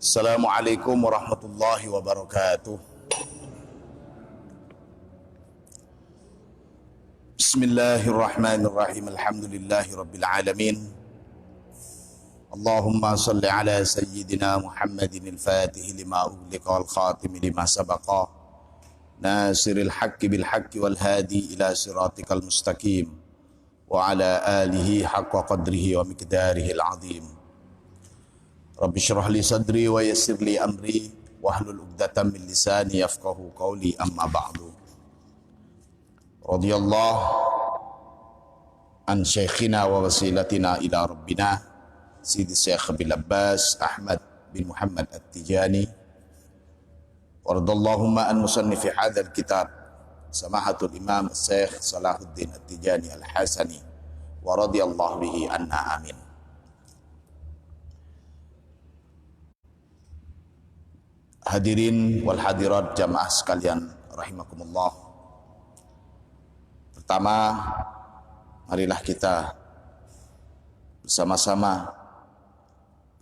Assalamualaikum warahmatullahi wabarakatuh. Bismillahirrahmanirrahim. Alhamdulillahi rabbil alamin. Allahumma salli ala sayyidina Muhammadin al-fatih lima ughliqa wal khatim lima sabaqa nasiril haqqi bil haqqi wal hadi ila siratikal mustaqim wa ala alihi haqqa qadrihi wa miqdarihi al-azim. Rabbi syrah li sadri wa yassir li amri wahlul 'uqdatam min lisani yafqahu qawli, amma ba'du. Radhiyallahu an syekhina wa wasilatina ila rabbina Sidi Syekh Abil Abbas Ahmad bin Muhammad At-Tijani, wa radallahumma an musannifi hadzal kitab samahatul imam Syekh Salahuddin At-Tijani Al-Hasani, wa radiyallahu bihi anna, amin. Hadirin wal hadirat jamaah sekalian rahimakumullah. Pertama, marilah kita bersama-sama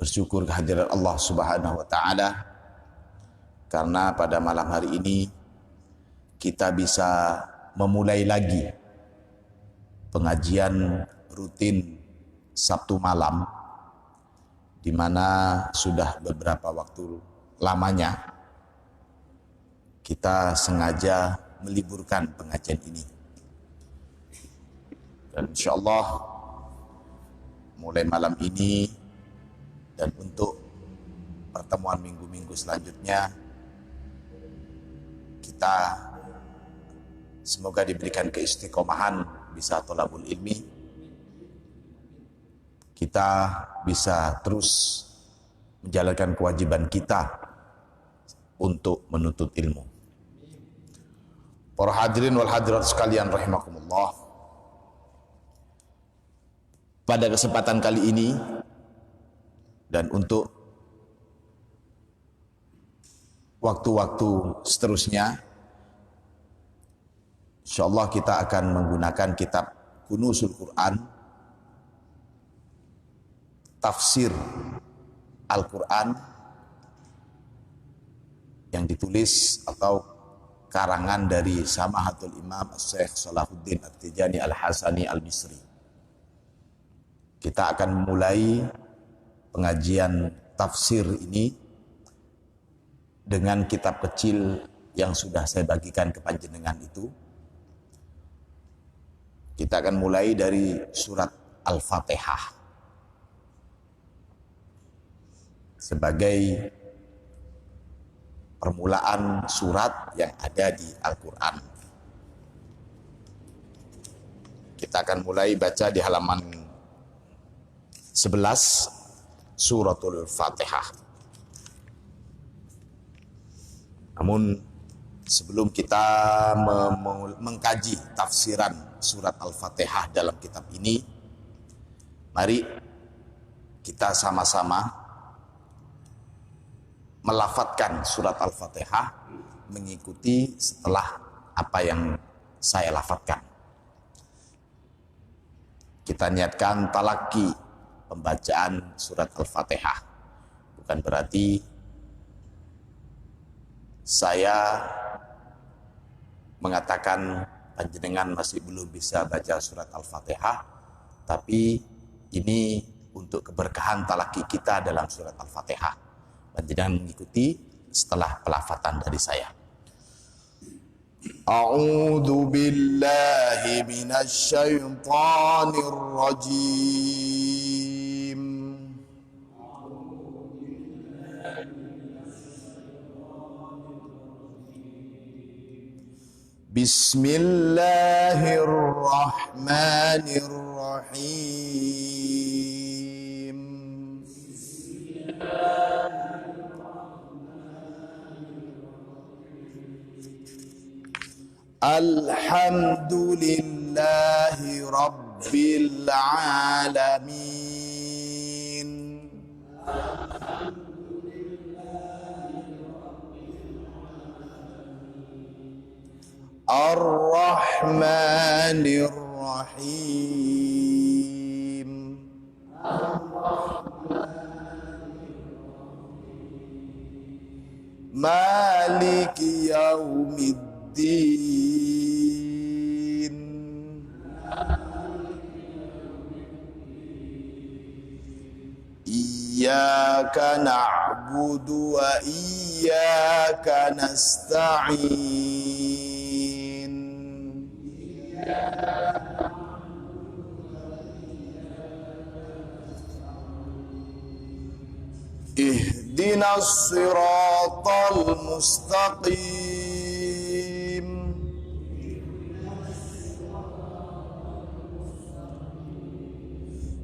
bersyukur kehadiran Allah Subhanahu wa taala, karena pada malam hari ini kita bisa memulai lagi pengajian rutin Sabtu malam, di mana sudah beberapa waktu lamanya kita sengaja meliburkan pengajian ini, dan insyaallah mulai malam ini dan untuk pertemuan minggu-minggu selanjutnya kita semoga diberikan keistiqomahan, bisa thalabul ilmi, kita bisa terus menjalankan kewajiban kita untuk menuntut ilmu. Para hadirin wal hadirat sekalian rahimakumullah, pada kesempatan kali ini dan untuk waktu-waktu seterusnya, insyaallah kita akan menggunakan kitab Kunuzul Quran, tafsir Al-Quran yang ditulis atau karangan dari Samahatul Imam Syekh Salahuddin At-Tijani Al-Hasani Al-Misri. Kita akan memulai pengajian tafsir ini dengan kitab kecil yang sudah saya bagikan ke panjenengan itu. Kita akan mulai dari surat Al-Fatihah sebagai permulaan surat yang ada di Al-Quran. Kita akan mulai baca di halaman 11 suratul Fatihah. Namun sebelum kita mengkaji tafsiran surat Al-Fatihah dalam kitab ini, mari kita sama-sama melafatkan surat Al-Fatihah mengikuti setelah apa yang saya lafatkan. Kita niatkan talaki pembacaan surat Al-Fatihah. Bukan berarti saya mengatakan panjenengan masih belum bisa baca surat Al-Fatihah, tapi ini untuk keberkahan talaki kita dalam surat Al-Fatihah. Panjenengan mengikuti setelah pelafatan dari saya. A'udzu billahi minasy syaithanir rajim. Bismillahirrahmanirrahim. Alhamdulillahi rabbil alamin. Ar-Rahmanir Rahim. Maliki yaumiddin. Iyyaka na'budu wa iyyaka nasta'in. Ihdinas siratal mustaqim.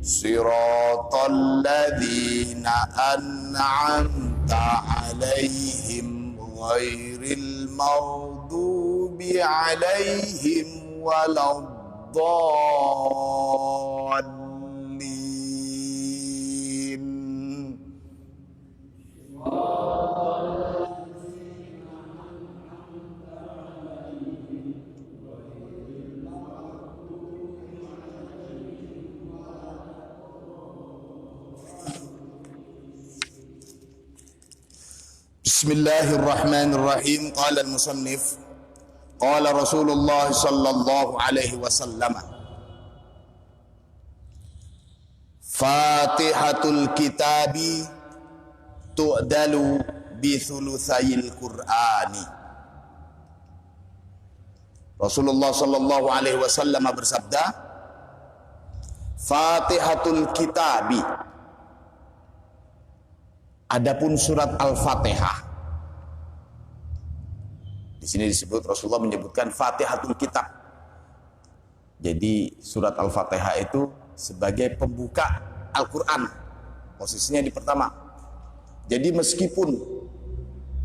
Siratal ladzina an'amta 'alaihim ghairil maghdubi 'alaihim waladdallin. Bismillahirrahmanirrahim. Qala al-musannif, qala Rasulullah sallallahu alaihi wasallam, Fatihatul kitabi tu'dalu bi thulutsayil Qur'ani. Rasulullah sallallahu alaihi wasallam bersabda, Fatihatul kitabi, adapun surat Al-Fatihah. Di sini disebut, Rasulullah menyebutkan Fatihatul Kitab. Jadi surat Al-Fatihah itu sebagai pembuka Al-Quran, posisinya di pertama. Jadi meskipun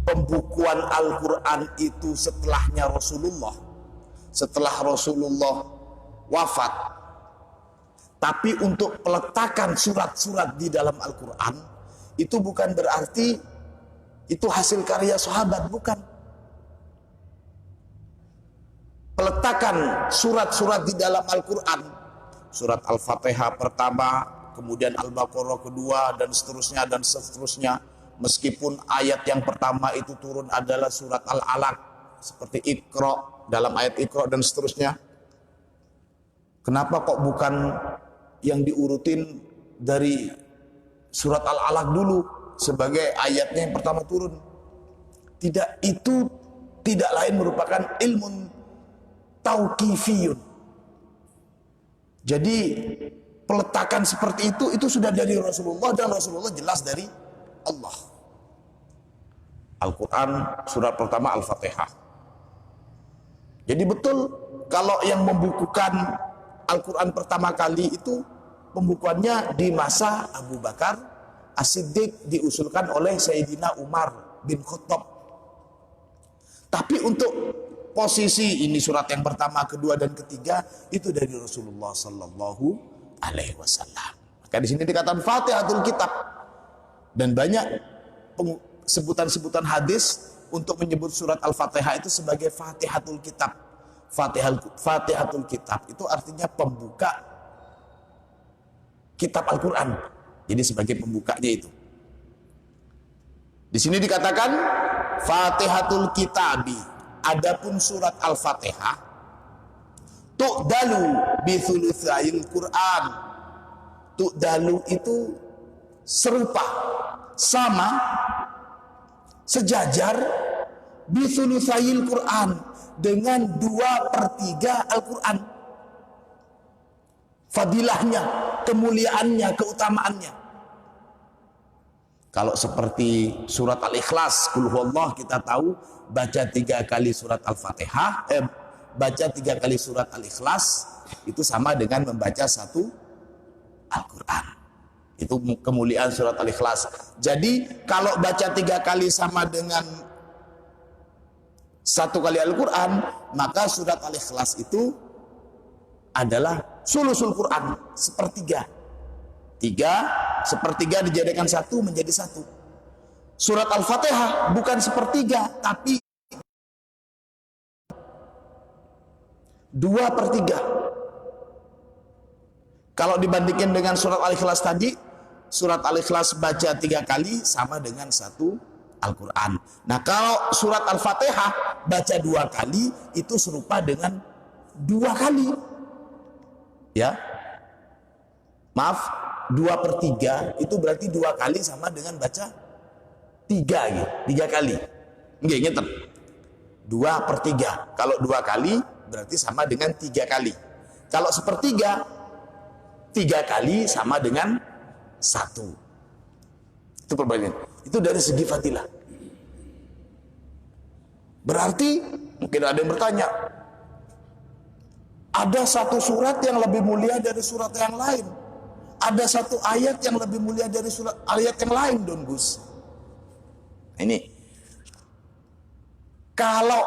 pembukuan Al-Quran itu setelahnya Rasulullah, setelah Rasulullah wafat, tapi untuk peletakan surat-surat di dalam Al-Quran itu bukan berarti itu hasil karya sahabat, bukan. Peletakan surat-surat di dalam Al-Quran, surat Al-Fatihah pertama, kemudian Al-Baqarah kedua, dan seterusnya dan seterusnya. Meskipun ayat yang pertama itu turun adalah surat Al-Alaq, seperti Iqra, dalam ayat Iqra dan seterusnya. Kenapa kok bukan yang diurutin dari surat Al-Alaq dulu sebagai ayatnya yang pertama turun? Tidak, itu tidak lain merupakan ilmu tauqifiyun. Jadi peletakan seperti itu sudah dari Rasulullah, dan Rasulullah jelas dari Allah. Al-Quran surat pertama Al-Fatihah. Jadi betul kalau yang membukukan Al-Quran pertama kali itu pembukuannya di masa Abu Bakar As-Siddiq, diusulkan oleh Sayyidina Umar bin Khattab. Tapi untuk posisi ini surat yang pertama, kedua, dan ketiga itu dari Rasulullah Sallallahu Alaihi Wasallam. Maka di sini dikatakan Fatihatul Kitab, dan banyak sebutan-sebutan hadis untuk menyebut surat Al-Fatihah itu sebagai Fatihatul Kitab. Fatihatul Kitab itu artinya pembuka kitab Al-Quran. Jadi sebagai pembukanya itu. Di sini dikatakan Fatihatul Kitabi, adapun surat Al-Fatihah, tu'dalu bi thulutsayil Qur'an. Tu'dalu itu serupa, sama, sejajar bi thulutsayil Qur'an, dengan 2/3 Al-Quran. Fadilahnya, kemuliaannya, keutamaannya. Kalau seperti surat Al-Ikhlas, Qul huwallah, kita tahu baca 3 kali surat Al-Fatihah, baca 3 kali surat Al-Ikhlas itu sama dengan membaca 1 Al-Quran. Itu kemuliaan surat Al-Ikhlas. Jadi kalau baca 3 kali sama dengan 1 kali Al-Quran, maka surat Al-Ikhlas itu adalah sulusul Quran, sepertiga. 1/3 dijadikan 1 menjadi 1. Surat Al-Fatihah bukan sepertiga, tapi 2/3. Kalau dibandingkan dengan surat Al-Ikhlas tadi, surat Al-Ikhlas baca 3 kali sama dengan 1 Al-Quran. Nah, kalau surat Al-Fatihah baca 2 kali itu serupa dengan 2 kali. Ya, maaf, 2/3 itu berarti 2 kali sama dengan baca 3 gitu, 3 kali. Nggih, ngeten. 2/3. Kalau 2 kali berarti sama dengan 3 kali. Kalau 1/3, 3 kali sama dengan 1. Itu perbandingan. Itu dari segi fadilah. Berarti mungkin ada yang bertanya, ada satu surat yang lebih mulia dari surat yang lain, ada satu ayat yang lebih mulia dari surat ayat yang lain, Don Gus. Ini kalau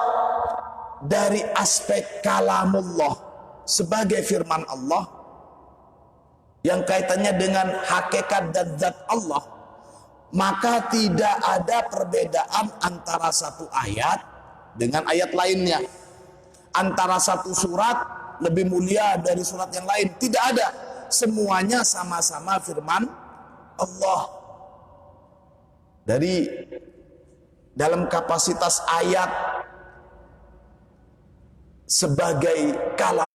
dari aspek kalamullah sebagai firman Allah yang kaitannya dengan hakikat dan zat Allah, maka tidak ada perbedaan antara satu ayat dengan ayat lainnya, antara satu surat lebih mulia dari surat yang lain. Tidak ada, semuanya sama-sama firman Allah. Dari dalam kapasitas ayat sebagai kalam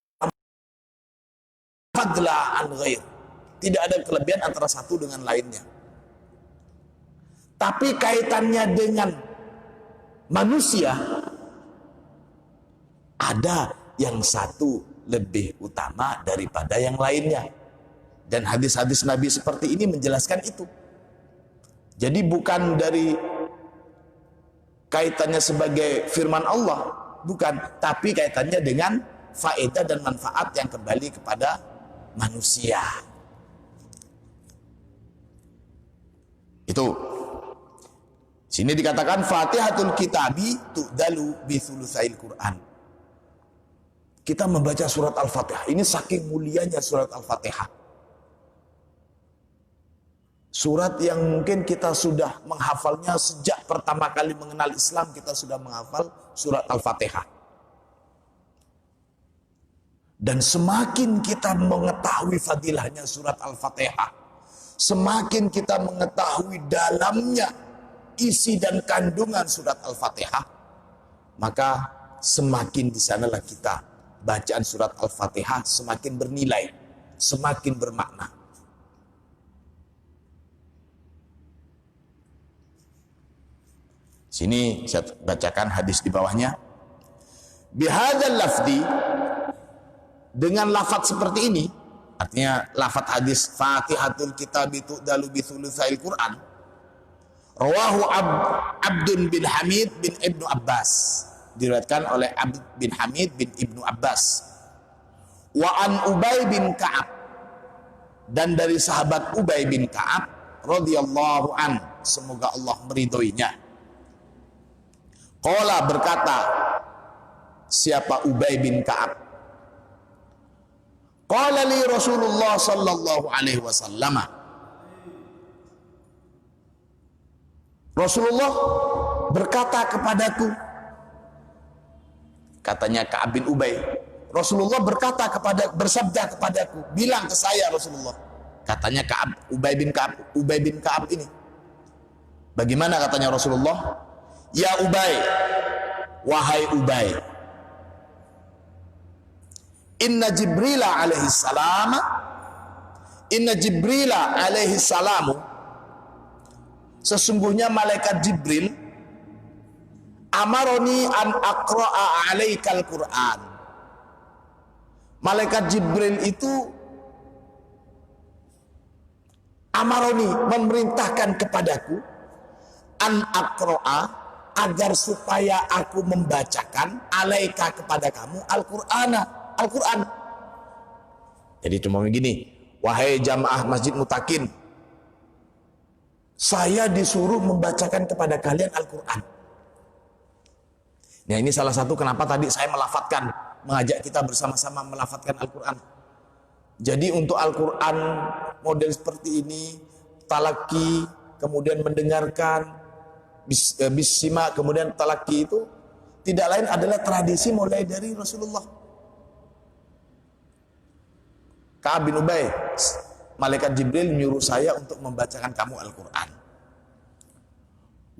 fadla an ghair, tidak ada kelebihan antara satu dengan lainnya. Tapi kaitannya dengan manusia, ada yang satu lebih utama daripada yang lainnya. Dan hadis-hadis Nabi seperti ini menjelaskan itu. Jadi bukan dari kaitannya sebagai firman Allah, bukan, tapi kaitannya dengan faedah dan manfaat yang kembali kepada manusia. Itu. Sini dikatakan Fatihatul Kitabi tu'dalu bi thulutsail Quran. Kita membaca surat Al-Fatihah. Ini saking mulianya surat Al-Fatihah. Surat yang mungkin kita sudah menghafalnya sejak pertama kali mengenal Islam, kita sudah menghafal surat Al-Fatihah. Dan semakin kita mengetahui fadilahnya surat Al-Fatihah, semakin kita mengetahui dalamnya isi dan kandungan surat Al-Fatihah, maka semakin di sanalah kita bacaan surat Al-Fatihah semakin bernilai, semakin bermakna. Sini saya bacakan hadis di bawahnya. Bihadzal lafzi, dengan lafaz seperti ini, artinya lafaz hadis Fatihatul Kitabi tu'dalu bi thulutsail Quran. Rawahu Abdun bin Hamid bin Ibnu Abbas, diriwayatkan oleh Abd bin Hamid bin Ibnu Abbas. Wa an Ubay bin Ka'ab, dan dari sahabat Ubay bin Ka'ab radhiyallahu an, semoga Allah meridhoinya. Qala, berkata siapa Ubay bin Ka'ab, qala li Rasulullah sallallahu alaihi wasallam, Rasulullah berkata kepadaku, katanya Ka'ab bin Ubay, Rasulullah bersabda kepadaku, bilang ke saya Rasulullah, katanya Ka'ab, Ubay bin Ka'ab ini. Bagaimana katanya Rasulullah? Ya Ubay, wahai Ubay, Inna Jibrila alaihi salamu, sesungguhnya malaikat Jibril amaroni an aqra'a alaikal Quran. Malaikat Jibril itu amaroni, memerintahkan kepadaku, an aqra'a, agar supaya aku membacakan alaika, kepada kamu, Al-Quran. Jadi cuma begini, wahai jamaah Masjid Mutakin, saya disuruh membacakan kepada kalian Al-Quran. Nah, ini salah satu kenapa tadi saya melafatkan, mengajak kita bersama-sama melafatkan Al-Quran. Jadi untuk Al-Quran model seperti ini, talaki, kemudian mendengarkan, bisima, kemudian talaki, itu tidak lain adalah tradisi mulai dari Rasulullah. Ka'ab bin Ubay, malaikat Jibril menyuruh saya untuk membacakan kamu Al-Quran.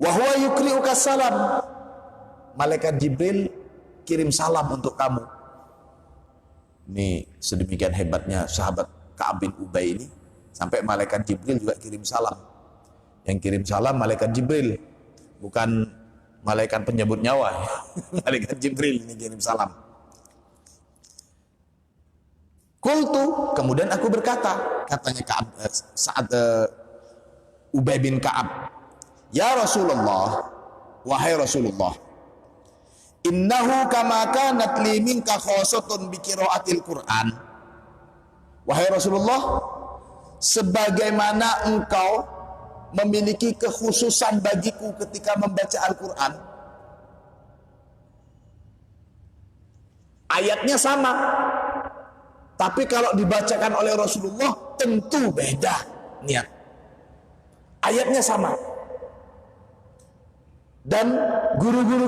Wa huwa yukri'uka salam. Malaikat Jibril kirim salam untuk kamu. Ini sedemikian hebatnya sahabat Ka'ab bin Ubay ini, sampai malaikat Jibril juga kirim salam. Yang kirim salam malaikat Jibril, bukan malaikat penyebut nyawa ya. Malaikat Jibril ini kirim salam. Qultu, kemudian aku berkata, katanya Ka'ab, saat Ubay bin Ka'ab, ya Rasulullah, wahai Rasulullah, innahu kama kanat li minka khosatun bi qiraatil Qur'an. Wahai Rasulullah, sebagaimana engkau memiliki kekhususan bagiku ketika membaca Al-Quran. Ayatnya sama, tapi kalau dibacakan oleh Rasulullah tentu beda niat. Ayatnya sama. Dan guru-guru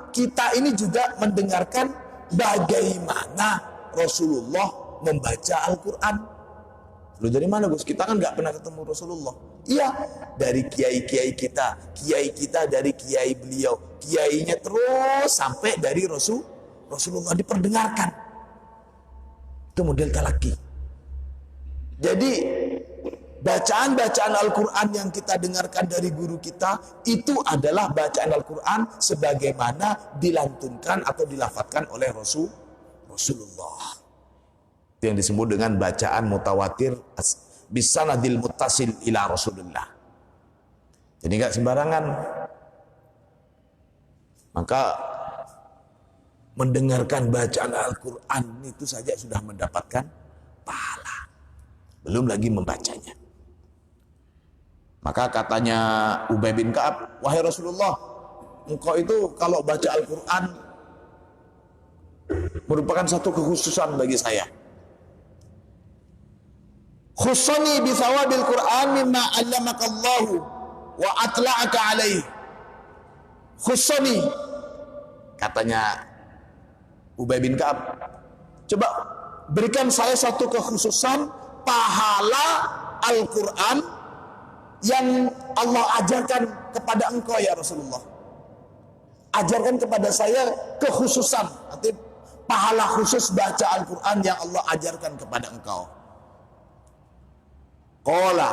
kita ini juga mendengarkan bagaimana Rasulullah membaca Al-Quran. Lu dari mana Gus? Kita kan nggak pernah ketemu Rasulullah. Iya, dari kiai-kiai kita dari kiai beliau, kiainya terus sampai dari Rasulullah diperdengarkan. Itu model talaki. Jadi bacaan-bacaan Al-Quran yang kita dengarkan dari guru kita itu adalah bacaan Al-Quran sebagaimana dilantunkan atau dilafadzkan oleh Rasulullah. Itu yang disebut dengan bacaan mutawatir bisanadil muttasil ila Rasulullah. Jadi enggak sembarangan. Maka mendengarkan bacaan Al-Quran itu saja sudah mendapatkan pahala. Belum lagi membacanya. Maka katanya Ubay bin Ka'ab, wahai Rasulullah, engkau itu kalau baca Al-Quran merupakan satu kekhususan bagi saya. Khussani bi thawabil Qur'an mimma 'allamaka Allah wa atla'aka alaihi. Khussani, katanya Ubay bin Ka'ab, coba berikan saya satu kekhususan pahala Al-Quran yang Allah ajarkan kepada engkau ya Rasulullah. Ajarkan kepada saya kekhususan, arti pahala khusus baca Al-Quran yang Allah ajarkan kepada engkau. Qala,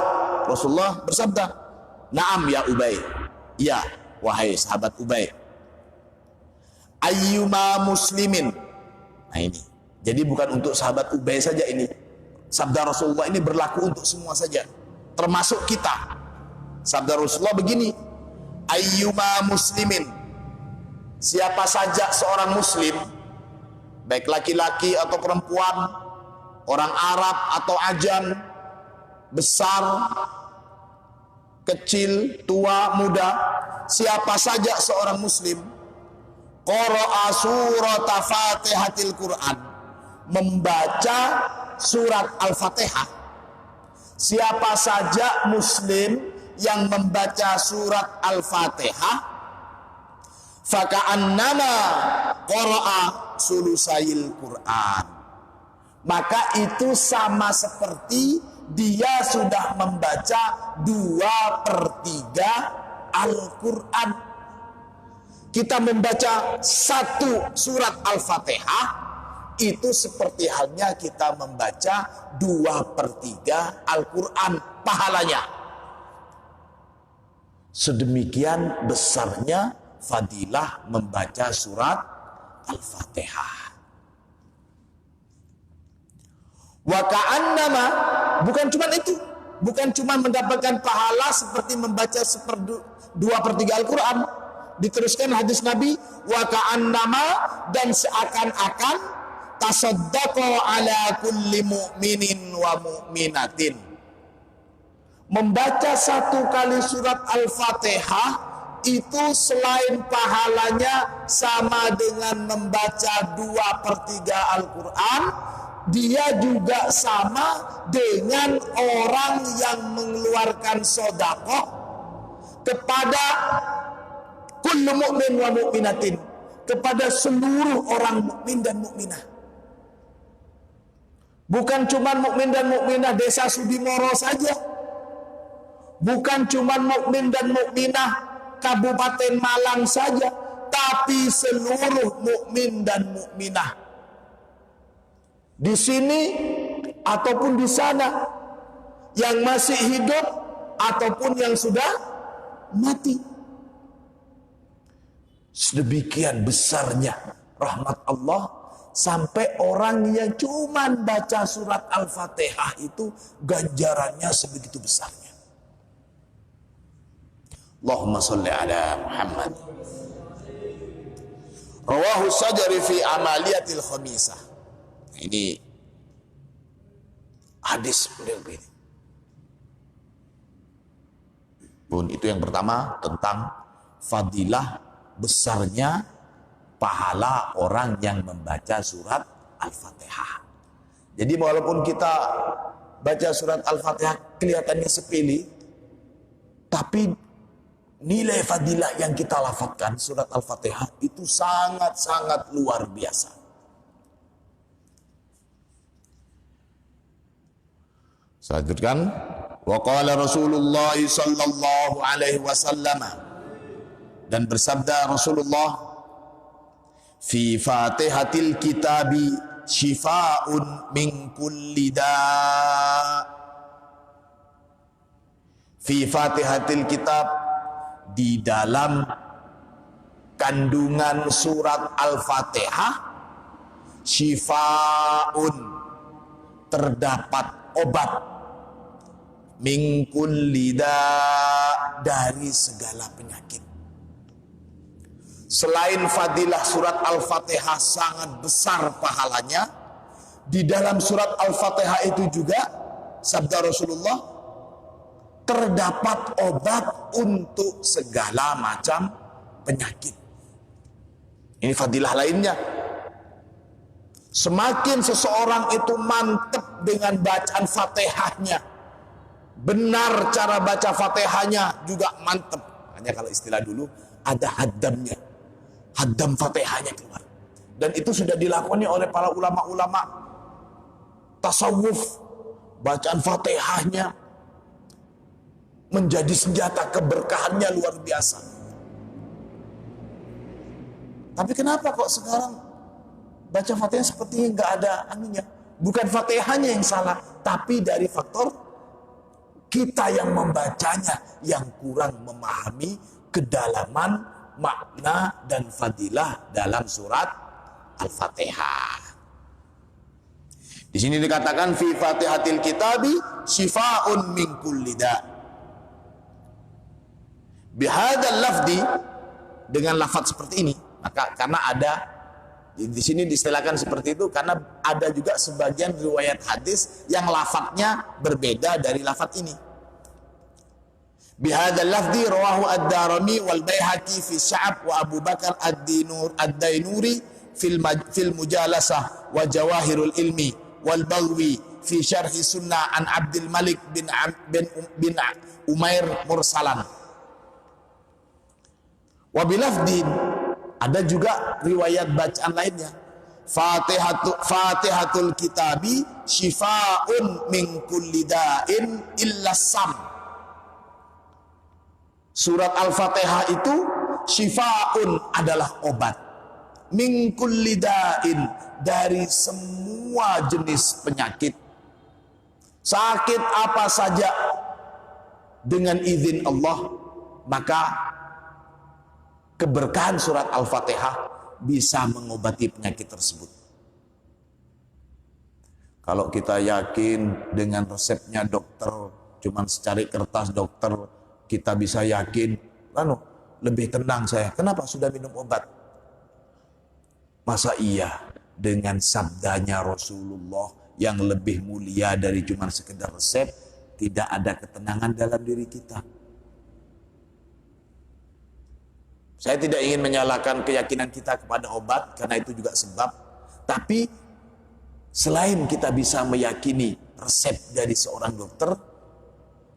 Rasulullah bersabda, na'am ya Ubay. Ya, wahai sahabat Ubay. Ayyuma muslimin. Nah ini, jadi bukan untuk sahabat Ubay saja ini. Sabda Rasulullah ini berlaku untuk semua saja, termasuk kita. Sabda Rasulullah begini, ayyuma muslimin, siapa saja seorang muslim, baik laki-laki atau perempuan, orang Arab atau ajam, besar, kecil, tua, muda, siapa saja seorang muslim, qara'a surata Fatihatil Quran, membaca surat Al-Fatihah. Siapa saja muslim yang membaca surat Al-Fatihah, faka'annama qara'a sulusayil Quran, maka itu sama seperti dia sudah membaca 2/3 Al-Quran. Kita membaca satu surat Al-Fatihah, itu seperti halnya kita membaca 2/3 Al-Quran pahalanya. Sedemikian besarnya fadilah membaca surat Al-Fatihah. Wa ka'annama, bukan cuma itu, bukan cuma mendapatkan pahala seperti membaca 2/3 Al-Quran. Diteruskan hadis Nabi, wa ka'annama, dan seakan-akan tasaddaqa ala kulli mu'minin wa mu'minatin. Membaca satu kali surat Al-Fatihah itu selain pahalanya sama dengan membaca 2/3 Al-Quran, dia juga sama dengan orang yang mengeluarkan sedekah kepada kullu mu'min wa mu'minatin, kepada seluruh orang mukmin dan mukminah. Bukan cuma mukmin dan mukminah desa Sudimoro saja, bukan cuma mukmin dan mukminah Kabupaten Malang saja, tapi seluruh mukmin dan mukminah di sini ataupun di sana, yang masih hidup ataupun yang sudah mati. Sedemikian besarnya rahmat Allah, sampai orang yang cuman baca surat Al-Fatihah itu ganjarannya sebegitu besarnya. Allahumma sholli ala Muhammad. Rawahu Syajari fi amaliyatil khamisah. Ini hadis begini. Pun itu yang pertama tentang fadilah besarnya pahala orang yang membaca surat Al-Fatihah. Jadi walaupun kita baca surat Al-Fatihah kelihatannya sepele, tapi nilai fadilah yang kita lafadzkan surat Al-Fatihah itu sangat-sangat luar biasa. Selanjutkan, wa qala Rasulullah sallallahu alaihi wasallam, dan bersabda Rasulullah, fi fatihatil kitabi shifaa'un min kulli da'. Fi fatihatil kitab, di dalam kandungan surat Al-Fatihah, shifaa'un, terdapat obat, min kulli da', dari segala penyakit. Selain fadilah surat Al-Fatihah sangat besar pahalanya, di dalam surat Al-Fatihah itu juga sabda Rasulullah, terdapat obat untuk segala macam penyakit. Ini fadilah lainnya. Semakin seseorang itu mantap dengan bacaan Fatihahnya, benar cara baca Fatihahnya juga mantap. Hanya kalau istilah dulu ada haddamnya, haddam Fatihahnya keluar. Dan itu sudah dilakoni oleh para ulama-ulama tasawuf. Bacaan Fatihahnya menjadi senjata keberkahannya luar biasa. Tapi kenapa kok sekarang baca Fatihah sepertinya nggak ada anunya? Bukan Fatihahnya yang salah, tapi dari faktor kita yang membacanya yang kurang memahami kedalaman makna dan fadilah dalam surat Al-Fatihah. Di sini dikatakan fi Fatihatil kitabi shifaa'un min kulli da'. Bihadzal lafdi, dengan lafaz seperti ini, maka karena ada di sini distilahkan seperti itu karena ada juga sebagian riwayat hadis yang lafadznya berbeda dari lafadz ini. Bihadzal lafdi rawahu ad-Darimi wal Baihaqi fi Sya'ab wa Abu Bakar ad-Dainuri fil Mujalasah wa Jawahirul Ilmi wal Baghawi fi Syarhi Sunnah an Abdul Malik bin Umair mursalan. Wa bilafdin, ada juga riwayat bacaan lainnya, Fatihatul kitabi shifaa'un min kulli da'in illa sam. Surat Al-Fatihah itu shifa'un, adalah obat, min kulli da'in, dari semua jenis penyakit. Sakit apa saja dengan izin Allah, maka keberkahan surat Al-Fatihah bisa mengobati penyakit tersebut. Kalau kita yakin dengan resepnya dokter, cuman secari kertas dokter, kita bisa yakin, lebih tenang saya. Kenapa? Sudah minum obat. Masa iya dengan sabdanya Rasulullah yang lebih mulia dari cuman sekedar resep, tidak ada ketenangan dalam diri kita? Saya tidak ingin menyalahkan keyakinan kita kepada obat, karena itu juga sebab. Tapi selain kita bisa meyakini resep dari seorang dokter,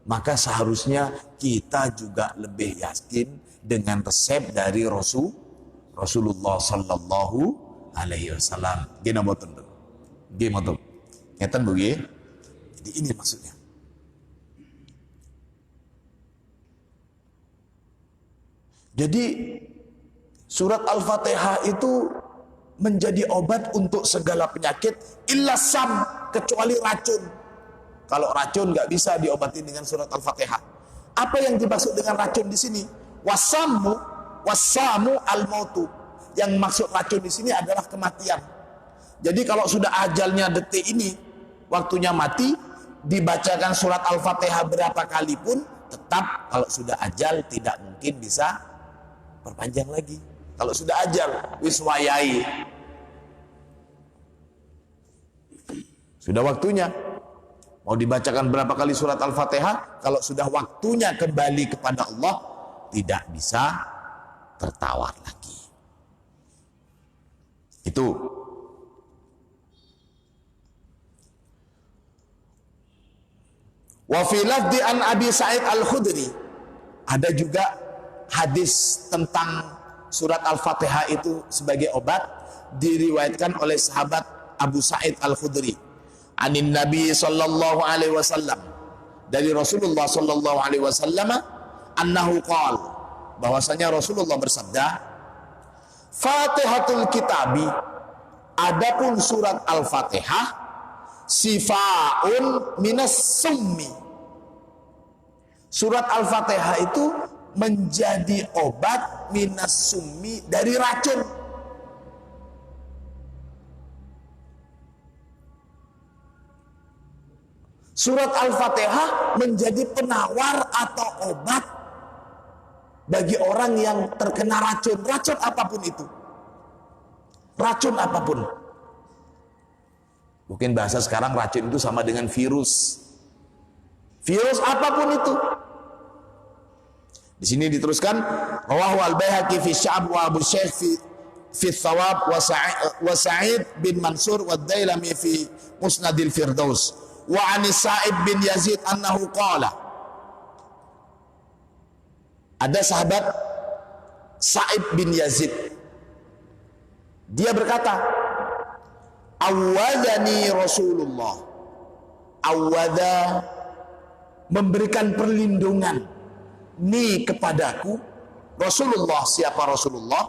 maka seharusnya kita juga lebih yakin dengan resep dari Rasulullah Sallallahu Alaihi Wasallam. Gina boten, gina boten. Ngeten bugi. Jadi ini maksudnya. Jadi surat Al-Fatihah itu menjadi obat untuk segala penyakit illa sam, kecuali racun. Kalau racun nggak bisa diobati dengan surat Al-Fatihah. Apa yang dimaksud dengan racun di sini? Wasamu al-mautu. Yang maksud racun di sini adalah kematian. Jadi kalau sudah ajalnya detik ini, waktunya mati, dibacakan surat Al-Fatihah berapa kali pun, tetap kalau sudah ajal tidak mungkin bisa perpanjang lagi. Kalau sudah ajal, wiswayai, sudah waktunya. Mau dibacakan berapa kali surat Al-Fatihah, kalau sudah waktunya kembali kepada Allah, tidak bisa tertawar lagi. Itu. Wa fi lafdi an Abi Sa'id Al-Khudri, ada juga hadis tentang surat Al-Fatihah itu sebagai obat, diriwayatkan oleh sahabat Abu Sa'id Al-Khudri. Anin Nabi sallallahu alaihi wasallam, dari Rasulullah sallallahu alaihi wasallam, annahu qala, bahwasanya Rasulullah bersabda, Fatihatul Kitabi, adapun surat Al-Fatihah, sifaun minas summi. Surat Al-Fatihah itu menjadi obat minas summi, dari racun. Surat Al-Fatihah menjadi penawar atau obat bagi orang yang terkena racun. Racun apapun itu. Racun apapun. Mungkin bahasa sekarang racun itu sama dengan virus. Virus apapun itu. Di sini diteruskan, rawahu al-Baihaqi fi Sya'ab wa Abu Syekh fi Thawab wa Sa'id bin Mansur wa Dailami fi Musnadil Firdaus. Wa ani Sa'ib bin Yazid annahu qala, ada sahabat Sa'ib bin Yazid, dia berkata, awwadani Rasulullah, awwadha, memberikan perlindungan, ni kepadaku Rasulullah. Siapa Rasulullah?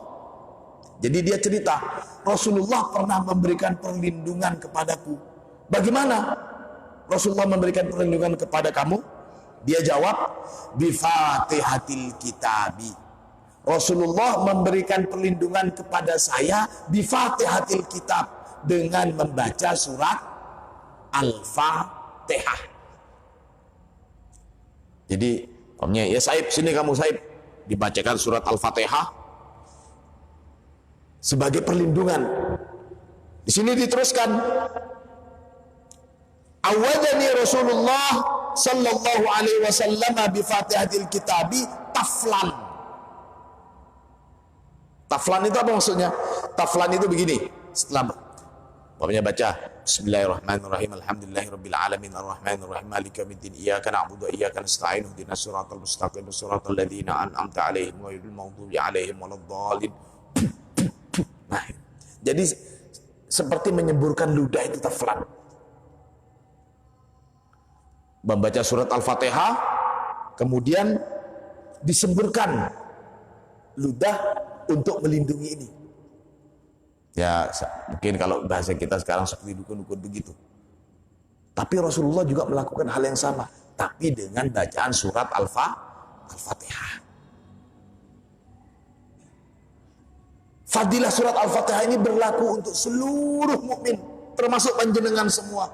Jadi dia cerita, Rasulullah pernah memberikan perlindungan kepadaku. Bagaimana Rasulullah memberikan perlindungan kepada kamu? Dia jawab, bi Fatihatil Kitabi. Rasulullah memberikan perlindungan kepada saya bi Fatihatil Kitab, dengan membaca surat Al-Fatihah. Jadi, ya Saib, sini kamu Saib, dibacakan surat Al-Fatihah sebagai perlindungan. Di sini diteruskan, awadani Rasulullah sallallahu alaihi wasallam bi Fatihatil Kitabi taflan. Taflan itu apa maksudnya? Taflan itu begini, setelah bapaknya baca Bismillahirrahmanirrahim, alhamdulillahirabbil alamin, arrahmanirrahim, maliki yaumiddin, iyyaka na'budu wa iyyaka nasta'in, ihdinas siratal mustaqim, siratal ladzina an'amta 'alaihim ghairil maghdubi 'alaihim waladdallin. Nah, jadi seperti menyemburkan ludah, itu taflan. Membaca surat Al-Fatihah, kemudian disemburkan ludah untuk melindungi ini. Ya, mungkin kalau bahasa kita sekarang seperti dukun-dukun begitu. Tapi Rasulullah juga melakukan hal yang sama, tapi dengan bacaan surat Al-Fatihah. Fadilah surat Al-Fatihah ini berlaku untuk seluruh mukmin, termasuk panjenengan semua.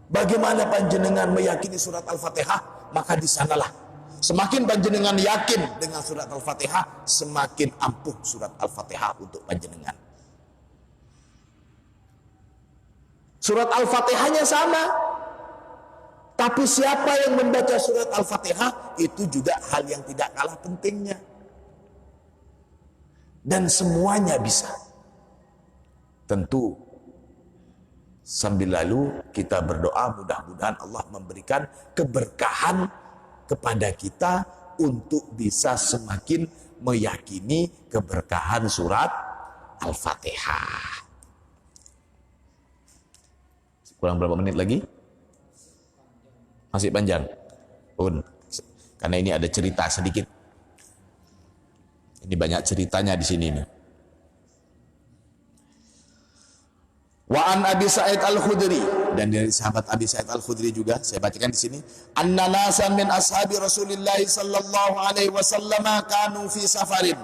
Bagaimana panjenengan meyakini surat Al-Fatihah, maka di sanalah semakin panjenengan yakin dengan surat Al-Fatihah, semakin ampuh surat Al-Fatihah untuk panjenengan. Surat Al-Fatihahnya sama, tapi siapa yang membaca surat Al-Fatihah itu juga hal yang tidak kalah pentingnya. Dan semuanya bisa. Tentu sambil lalu kita berdoa, mudah-mudahan Allah memberikan keberkahan kepada kita untuk bisa semakin meyakini keberkahan surat Al-Fatihah. Kurang berapa menit lagi? Masih panjang. Karena ini ada cerita sedikit. Ini banyak ceritanya di sini nih. Wa an Abi Sa'id Al-Khudri, dan dari sahabat Abi Sa'id Al-Khudri juga saya bacakan di sini, anna nasan min ashabi Rasulillah sallallahu alaihi wasallam kanu fi safarin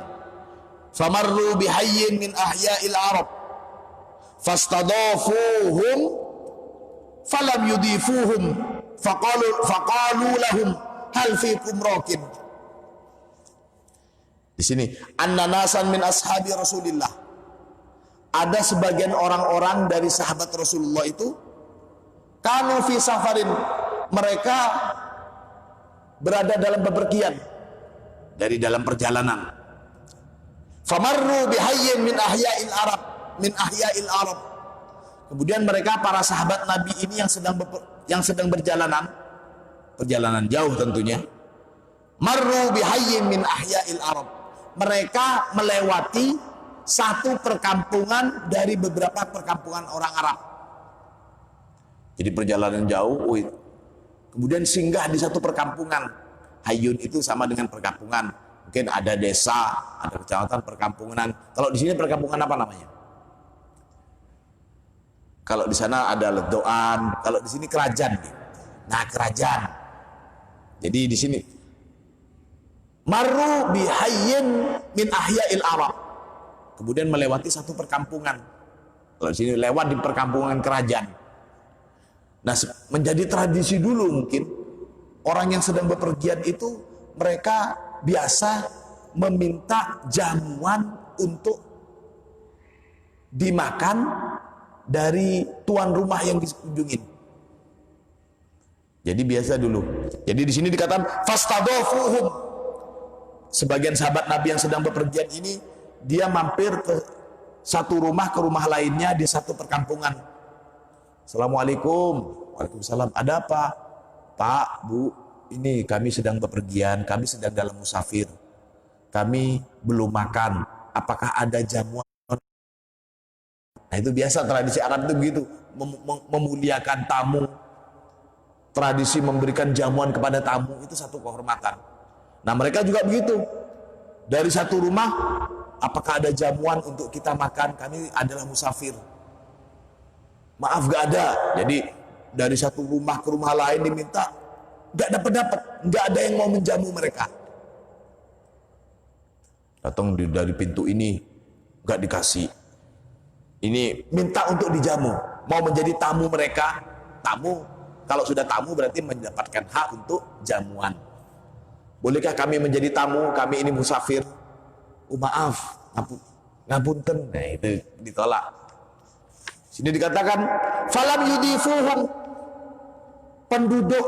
famarru bihayyin min ahya'il Arab fastadafuhum falam yudifuhum faqalu lahum hal fikum rakin. Di sini anna nasan min ashabi Rasulillah, ada sebagian orang-orang dari sahabat Rasulullah itu kanu fi safarin, mereka berada dalam bepergian, dari dalam perjalanan. Famarru bihayyin min ahya'il Arab, min ahya'il Arab. Kemudian mereka, para sahabat Nabi ini yang sedang berjalanan, perjalanan jauh tentunya. Marru bihayyin min ahya'il Arab, mereka melewati satu perkampungan dari beberapa perkampungan orang Arab. Jadi perjalanan jauh, kemudian singgah di satu perkampungan. Hayyun itu sama dengan perkampungan. Mungkin ada desa, ada kecamatan, perkampungan. Kalau di sini perkampungan apa namanya? Kalau di sana ada ledoan, kalau di sini kerajaan. Nah, kerajaan. Jadi di sini marru bihayyin min ahya'il Arab, kemudian melewati satu perkampungan. Kalau di sini lewat di perkampungan kerajaan. Nah, menjadi tradisi dulu mungkin orang yang sedang bepergian itu mereka biasa meminta jamuan untuk dimakan dari tuan rumah yang dikunjungin. Jadi biasa dulu. Jadi di sini dikatakan fastadofuhum. Sebagian sahabat Nabi yang sedang bepergian ini, dia mampir ke satu rumah ke rumah lainnya di satu perkampungan. Assalamualaikum. Waalaikumsalam. Ada apa? Pak, Bu, ini kami sedang bepergian, kami sedang dalam musafir. Kami belum makan. Apakah ada jamuan? Nah, itu biasa tradisi Arab itu begitu, memuliakan tamu. Tradisi memberikan jamuan kepada tamu itu satu kehormatan. Nah, mereka juga begitu. Dari satu rumah, apakah ada jamuan untuk kita makan? Kami adalah musafir. Maaf, gak ada. Jadi dari satu rumah ke rumah lain diminta, gak dapat, gak ada yang mau menjamu mereka. Datang dari pintu ini, gak dikasih. Ini minta untuk dijamu, mau menjadi tamu mereka. Tamu, kalau sudah tamu berarti mendapatkan hak untuk jamuan. Bolehkah kami menjadi tamu? Kami ini musafir. Oh, maaf, ngapunten. Nah, itu ditolak. Sini dikatakan falam yudifuhum, penduduk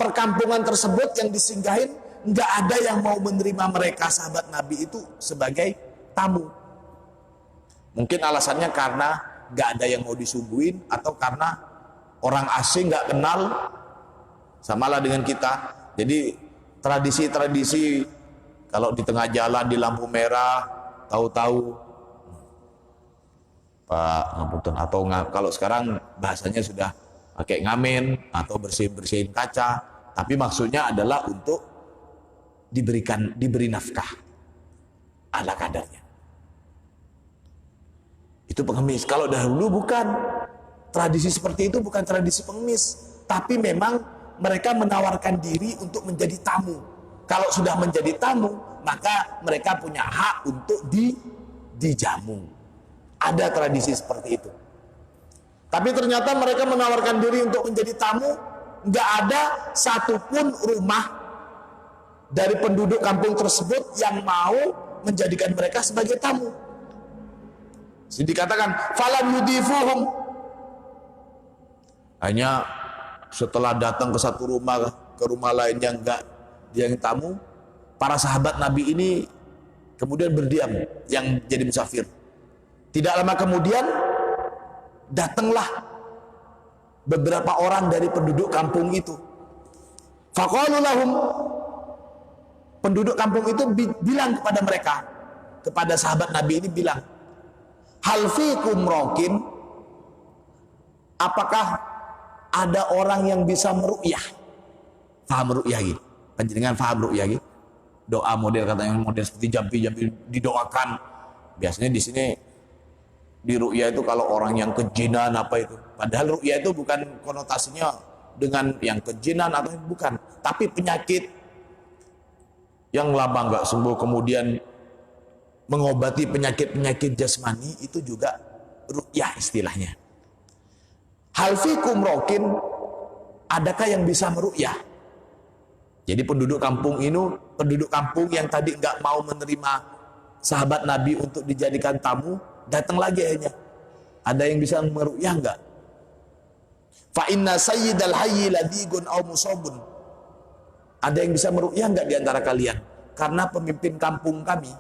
perkampungan tersebut yang disinggahin nggak ada yang mau menerima mereka sahabat Nabi itu sebagai tamu. Mungkin alasannya karena nggak ada yang mau disuguhin, atau karena orang asing nggak kenal, samalah dengan kita. Jadi tradisi-tradisi kalau di tengah jalan di lampu merah, tahu-tahu Pak ngapunten, atau kalau sekarang bahasanya sudah pakai ngamen atau bersihin kaca, tapi maksudnya adalah untuk diberi nafkah ala kadarnya. Itu pengemis. Kalau dahulu bukan, tradisi seperti itu bukan tradisi pengemis, tapi memang mereka menawarkan diri untuk menjadi tamu. Kalau sudah menjadi tamu, maka mereka punya hak untuk dijamu. Ada tradisi seperti itu. Tapi ternyata mereka menawarkan diri untuk menjadi tamu, nggak ada satupun rumah dari penduduk kampung tersebut yang mau menjadikan mereka sebagai tamu. Jadi dikatakan falam yudifuhum, hanya setelah datang ke satu rumah ke rumah lain yang enggak dia yang tamu, para sahabat Nabi ini kemudian berdiam yang jadi musafir. Tidak lama kemudian datanglah beberapa orang dari penduduk kampung itu. Faqalu lahum, penduduk kampung itu bilang kepada mereka, kepada sahabat Nabi ini bilang, hal fikum rokin, apakah ada orang yang bisa meru'yah? Faham ru'yah gitu? Panjenengan faham ru'yah gitu? doa model katanya model seperti jampi-jampi didoakan. Biasanya di sini di ru'ya itu kalau orang yang kejinan apa itu. Padahal ru'ya itu bukan konotasinya dengan yang kejinan atau bukan, tapi penyakit yang lama nggak sembuh kemudian mengobati penyakit-penyakit jasmani itu juga ru'yah istilahnya. Hal fikum rokin, adakah yang bisa meru'yah? Jadi penduduk kampung yang tadi nggak mau menerima sahabat Nabi untuk dijadikan tamu, datang lagi akhirnya. Ada yang bisa meru'yah nggak? Fa inna sayyidal hayyi ladigun aw musabun. Ada yang bisa meru'yah nggak di antara kalian? Karena pemimpin kampung kami,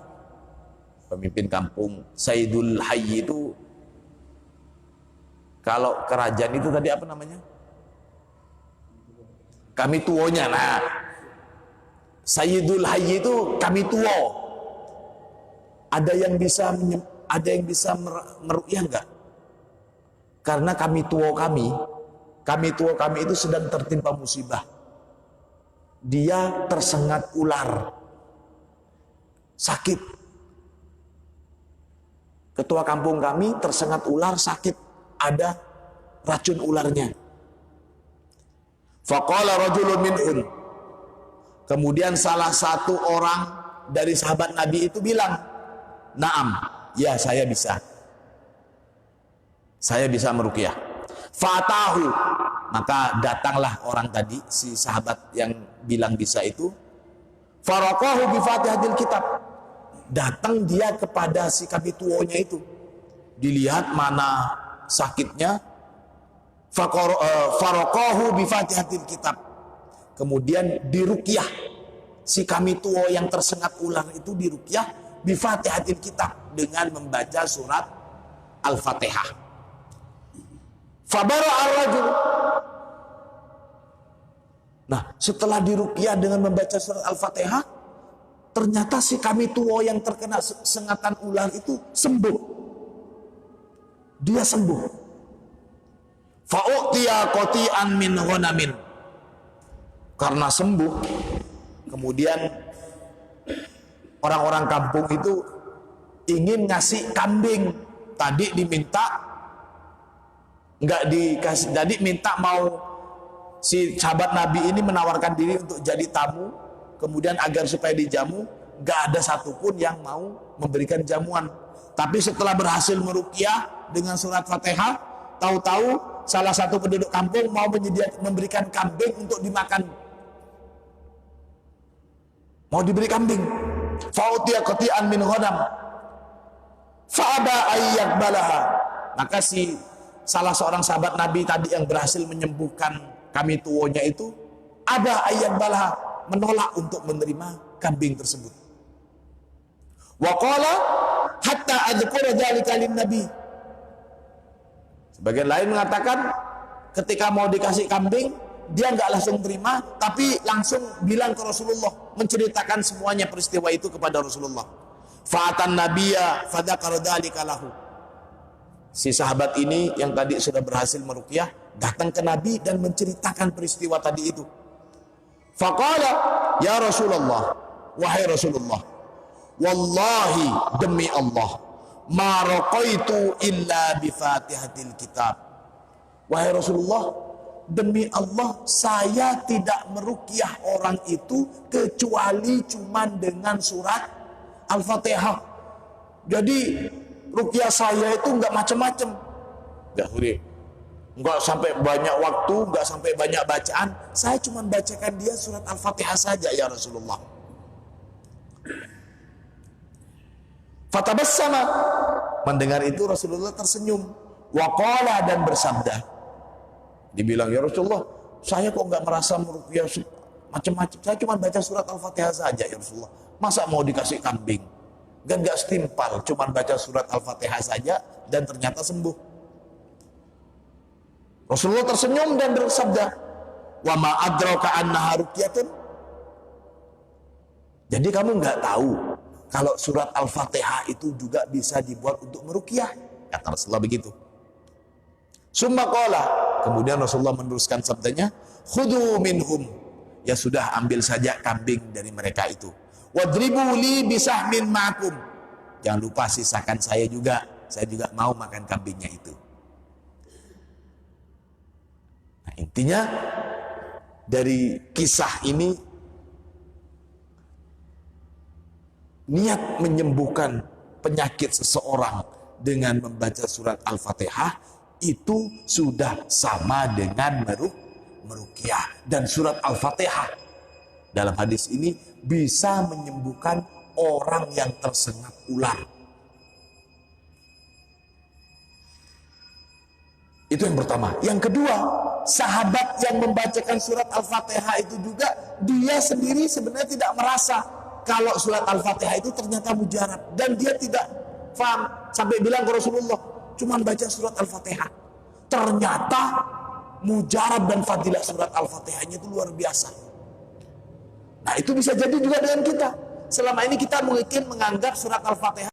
pemimpin kampung Sayyidul Hayy itu, kalau kerajaan itu tadi apa namanya? Kami tuonya. Nah, Sayyidul Hayy itu kami tuo. Ada yang bisa meru'yah enggak? Karena kami tuo kami itu sedang tertimpa musibah. Dia tersengat ular. Sakit. Ketua kampung kami tersengat ular, sakit. Ada racun ularnya. Faqala rajulun minhum. Kemudian salah satu orang dari sahabat Nabi itu bilang, "Naam, ya saya bisa. Saya bisa meruqyah." Fatahu, maka datanglah orang tadi, si sahabat yang bilang bisa itu. Faraqahu bi Fatihatil Kitab. Datang dia kepada si kabituonya itu. Dilihat mana sakitnya. Faraqahu bi Fatihatil Kitab. Kemudian diruqyah. Si kabituo yang tersengat ular itu diruqyah bi Fatihatil Kitab dengan membaca surat Al-Fatihah. Fabara ar-rajul. Nah, setelah diruqyah dengan membaca surat Al-Fatihah, ternyata si kabituo yang terkena sengatan ular itu sembuh. Dia sembuh. Fa'u'tiya qati'an min ghanamin. Karena sembuh, kemudian orang-orang kampung itu ingin ngasih kambing. Tadi diminta, nggak dikasih. Tadi minta mau si sahabat Nabi ini menawarkan diri untuk jadi tamu, kemudian agar supaya dijamu. Nggak ada satupun yang mau memberikan jamuan. Tapi setelah berhasil meruqyah dengan surat Fatihah, tahu-tahu salah satu penduduk kampung mau memberikan kambing untuk dimakan. Mau diberi kambing. Fa'utiya qati'an min ghanam. Fa'aba ayyaqbalaha. Maka si salah seorang sahabat Nabi tadi yang berhasil menyembuhkan kami tuonya itu, ada ayyaqbalaha, menolak untuk menerima kambing tersebut. Wa qala hatta adzkura dzalika lin nabi. Sebagian lain mengatakan ketika mau dikasih kambing, dia nggak langsung terima, tapi langsung bilang ke Rasulullah, menceritakan semuanya peristiwa itu kepada Rasulullah. Fa'atan nabiyya fadzakara dzalika lahu. Si sahabat ini yang tadi sudah berhasil meruqyah datang ke Nabi dan menceritakan peristiwa tadi itu. Faqala, ya Rasulullah, wahai Rasulullah, wallahi demi Allah, ma raqaitu illa bi Fatihatil Kitab. Wahai Rasulullah, demi Allah, saya tidak meruqyah orang itu kecuali cuman dengan surat Al-Fatihah. Jadi ruqyah saya itu enggak macam-macam. Enggak sampai banyak waktu, enggak sampai banyak bacaan. Saya cuma bacakan dia surat Al-Fatihah saja ya Rasulullah. Fatabassama. Mendengar itu Rasulullah tersenyum. Waqala, dan bersabda. Dibilang, ya Rasulullah, saya kok enggak merasa meruqyah macam-macam. Saya cuma baca surat Al-Fatihah saja ya Rasulullah. Masa mau dikasih kambing? Dan enggak setimpal, cuma baca surat Al-Fatihah saja dan ternyata sembuh. Rasulullah tersenyum dan bersabda, wa ma adraka annaha ruqyatun. Jadi kamu enggak tahu kalau surat Al-Fatihah itu juga bisa dibuat untuk meruqyah? Kata Rasulullah begitu. Summa qala, kemudian Rasulullah meneruskan sabdanya, khudhu minhum, ya sudah ambil saja kambing dari mereka itu. Wadribu li bisahmin ma'akum. Jangan lupa sisakan saya juga mau makan kambingnya itu. Nah, intinya dari kisah ini, niat menyembuhkan penyakit seseorang dengan membaca surat Al-Fatihah itu sudah sama dengan meruqyah. Dan surat Al-Fatihah dalam hadis ini bisa menyembuhkan orang yang tersengat ular. Itu yang pertama. Yang kedua, sahabat yang membacakan surat Al-Fatihah itu juga, dia sendiri sebenarnya tidak merasa kalau surat Al-Fatihah itu ternyata mujarab. Dan dia tidak paham, sampai bilang ke Rasulullah, cuman baca surat Al-Fatihah. Ternyata mujarab dan fadilah surat Al-Fatihahnya itu luar biasa. Nah, itu bisa jadi juga dengan kita. Selama ini kita mungkin menganggap surat Al-Fatihah